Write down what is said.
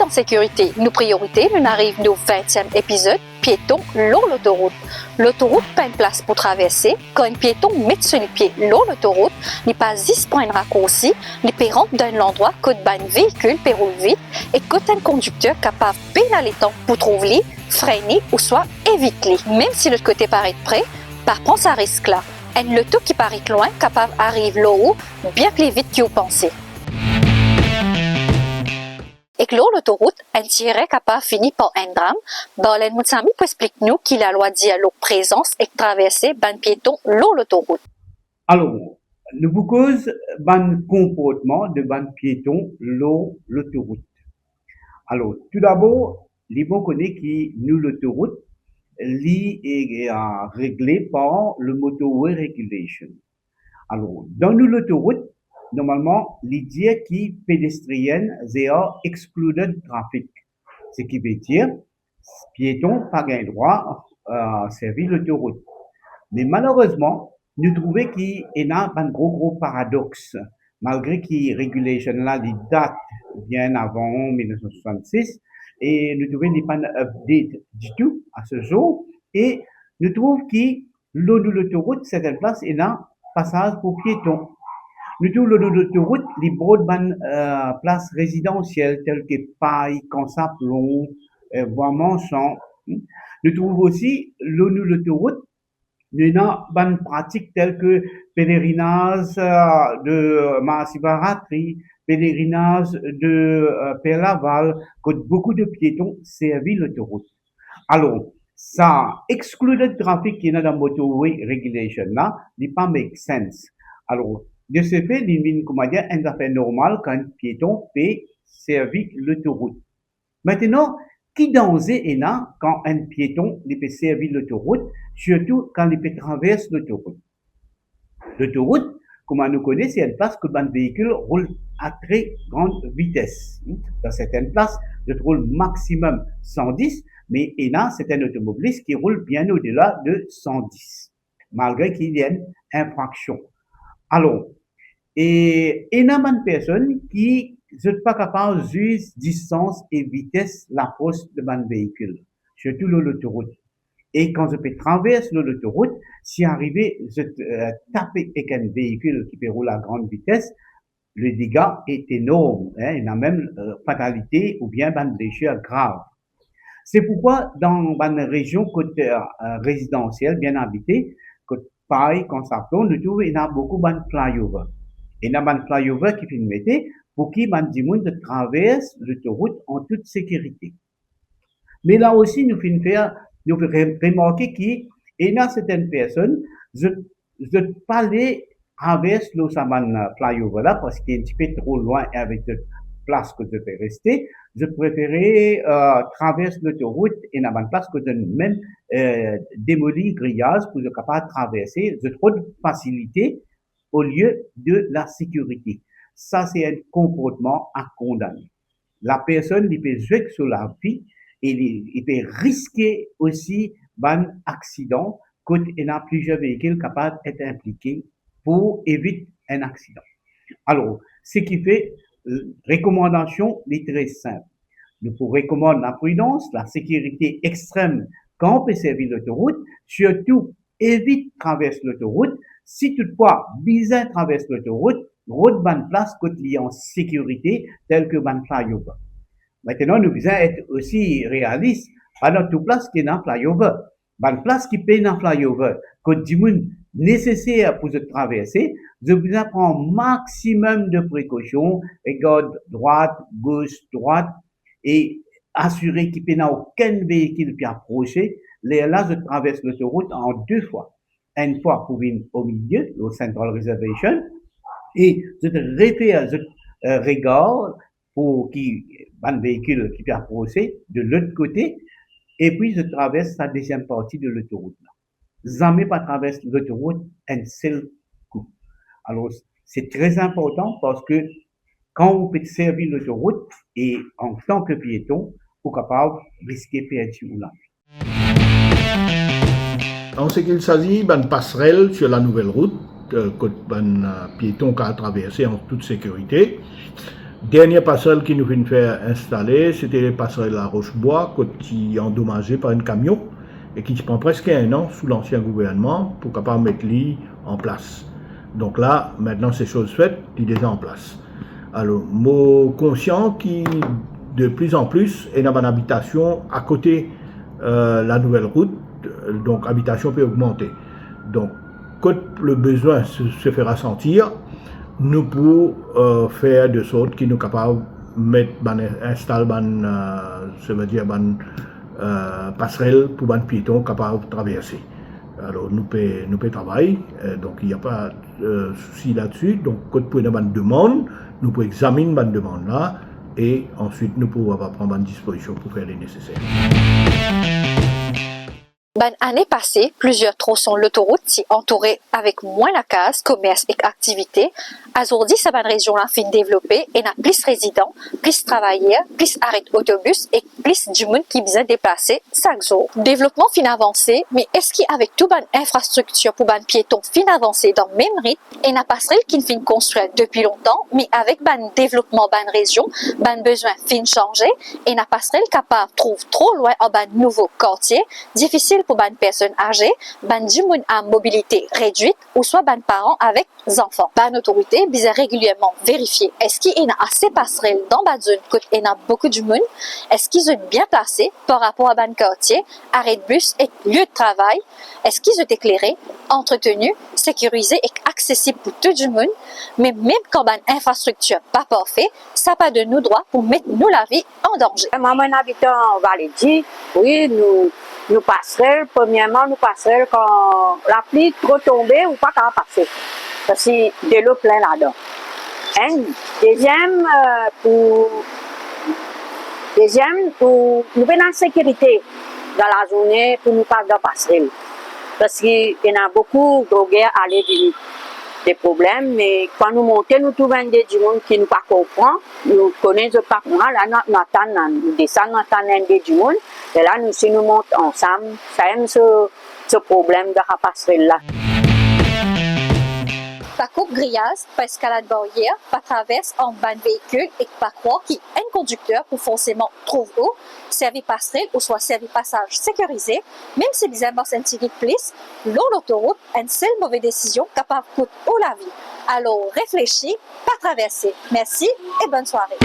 en sécurité, nos priorités, nous arrivons au 20e épisode, piéton long l'autoroute. L'autoroute pas une place pour traverser. Quand un piéton met sur les pieds long l'autoroute, n'est pas 10 points de raccourci, n'est pas rentre d'un endroit que un véhicule peut rouler vite et que un conducteur capable de pédaler temps pour trouver, freiner ou soit éviter. Même si l'autre côté paraît près, par contre ça risque là. Un auto qui paraît loin capable d'arriver là-haut bien plus vite que vous pensez. Et que l'autoroute, un tiré capable finit par un drame, Darlene Moutsami peut expliquer nous qu'il la loi dit à l'eau présence et traverser ban piéton l'autoroute. Alors, nous vous cause ban comportement de ban piéton l'autoroute. Alors, tout d'abord, les bons connaissent qui nous l'autoroute, est réglé par le motorway regulation. Alors, dans nous l'autoroute, normalement, l'idée qui pédestrienne, c'est excluded traffic. Ce qui veut dire, piéton pas gain droit à servir l'autoroute. Mais malheureusement, nous trouvons qu'il y a un gros paradoxe. Malgré que régulation là, les dates bien avant 1966, et nous trouvons qu'il n'y a pas d'update du tout à ce jour, et nous trouvons que l'autoroute, certaines places, il y a un passage pour piétons. Nous trouvons l'autoroute, les broadband places résidentielles telles que Paille, Cansaplon, Bois-Manchant. Nous trouvons aussi l'autoroute, il y a une pratique telle que pèlerinage de Mahasivaratri, pèlerinage de Père Laval, que beaucoup de piétons servent l'autoroute. Alors, ça exclut le trafic qui est dans la motorway regulation là, n'est pas make sense. Alors, de ce fait, il comment dire, un affaire normal quand un piéton peut servir l'autoroute. Maintenant, qui danger est là quand un piéton peut servir l'autoroute, surtout quand il peut traverser l'autoroute. L'autoroute, comme on nous connaît, c'est une place que le véhicule roule à très grande vitesse. Dans certaines places, je roule maximum 110, mais il y a certains automobilistes qui roulent bien au-delà de 110, malgré qu'il y ait une infraction. Alors, et il y a une personne qui n'est pas capable de juger distance et vitesse l'approche de mon véhicule, surtout l'autoroute. Et quand je peux traverser l'autoroute, si arrivé, je tape avec un véhicule qui peut rouler à grande vitesse, le dégât est énorme. Il y a même fatalité ou bien une blessure grave. C'est pourquoi dans une région côté résidentielle bien habitée, côté Paille, Consapton, nous trouvons il y a beaucoup de flyover. Il y a un flyover qui finit mettre pour qui les gens traversent l'autoroute en toute sécurité. Mais là aussi, nous remarquer qu'il y a certaines personnes, je pas aller traverser le flyover là parce qu'il est un petit peu trop loin avec la place que je peux rester. Je préférais traverser l'autoroute et dans une place que je même démolir grillage pour être capable de traverser. Je trouve de facilité au lieu de la sécurité. Ça, c'est un comportement à condamner. La personne, il peut jouer sur la vie et il peut risquer aussi un accident quand il y a plusieurs véhicules capables d'être impliqués pour éviter un accident. Alors, ce qui fait, recommandation est très simple. Nous vous recommandons la prudence, la sécurité extrême quand on peut servir l'autoroute, surtout évite de traverser l'autoroute. Si toutefois, bizarre traverse l'autoroute, route bonne place côté en sécurité, tel que ban flyover. Maintenant, nous devons être aussi réalistes. Pas dans toute place qui est dans flyover. Ban place qui paye dans flyover, que du monde nécessaire pour se traverser, je besoin prendre maximum de précautions, regarde droite, gauche, droite, et assurer qu'il n'y a aucun véhicule qui approcher. Là, je traverse l'autoroute en 2 fois. Une fois pour venir au milieu, au Central Reservation, et je réfère, je regarde pour un véhicule qui peut approcher de l'autre côté, et puis je traverse la deuxième partie de l'autoroute. Jamais pas traverser l'autoroute un seul coup. Alors, c'est très important parce que quand vous pouvez servir l'autoroute et en tant que piéton, vous êtes capable de risquer de perdre ou là. En ce qu'il s'agit d'une passerelle sur la nouvelle route, que un piéton qui a traversé en toute sécurité, Dernière passerelle qui nous vient faire installer, c'était les passerelles à Rochebois, qui est endommagée par un camion et qui prend presque un an sous l'ancien gouvernement pour capable mettre l'île en place. Donc là, maintenant, c'est chose faite, il est déjà en place. Alors, moi, conscient qui, de plus en plus, est dans une habitation à côté la nouvelle route, donc habitation peut augmenter. Donc, quand le besoin se fera sentir, nous pouvons faire de sorte qu'il nous capable mettre installer ça veut dire passerelle pour les piétons capables de traverser. Alors nous pouvons travailler, donc il n'y a pas de souci là-dessus. Donc quand nous avons une demande, nous pouvons examiner cette demande là et ensuite nous pouvons prendre une disposition pour faire les nécessaires. Année passée, plusieurs tronçons l'autoroute s'y entouraient avec moins la case, commerce et activités. Aujourd'hui, cette région là fin développée et n'a plus résidents, plus travailleurs, plus arrêts d'autobus et plus du monde qui besoin déplacer chaque jour. Développement fin avancé, mais est-ce qu'avec toute bonne infrastructure pour ban piétons fin avancé dans le même rythme et n'a passerelle qui fin construite depuis longtemps, mais avec ban développement ban région, ban besoin fin changé et n'a passerelle capable trouve trop loin en ban nouveau quartier, difficile pour ban personnes âgées, ban du monde à mobilité réduite ou soit ban parents avec enfants. Ban autorité besoin régulièrement vérifier est-ce qu'il y a assez passerelles dans ban zone quand il y a beaucoup de monde, est-ce qu'ils sont bien placés par rapport à ban quartier, arrêt de bus et lieu de travail, est-ce qu'ils sont éclairés, entretenus, sécurisés et accessibles pour tout le monde, mais même quand ban infrastructure pas parfait, ça pas de nous droit pour mettre nous la vie en danger. Moi, mon habitant en Vallée, oui, nous passerons, premièrement, nous passerons quand la pluie trop tombée ou pas qu'à passer. Parce que de l'eau plein là-dedans. Deuxième, pour nous venir en sécurité dans la journée pour nous passer dans la passerelle. Parce qu'il y a beaucoup de guerres à aller des problèmes, mais quand nous montons, nous trouvons des gens qui ne pas comprennent, nous connaissons pas comment, là nous descendons dans du monde, et là si nous montons ensemble, ça aime ce problème de la passerelle là. Pas coupe grillage, pas escalade barrière, pas traverse en ban véhicule et pas croire qu'il y a un conducteur pour forcément trouve où, servir passerelle ou soit servir passage sécurisé, même si les ambassades civiques plus, l'autoroute, une seule mauvaise décision capable de coûter ou la vie. Alors réfléchis, pas traverser. Merci et bonne soirée.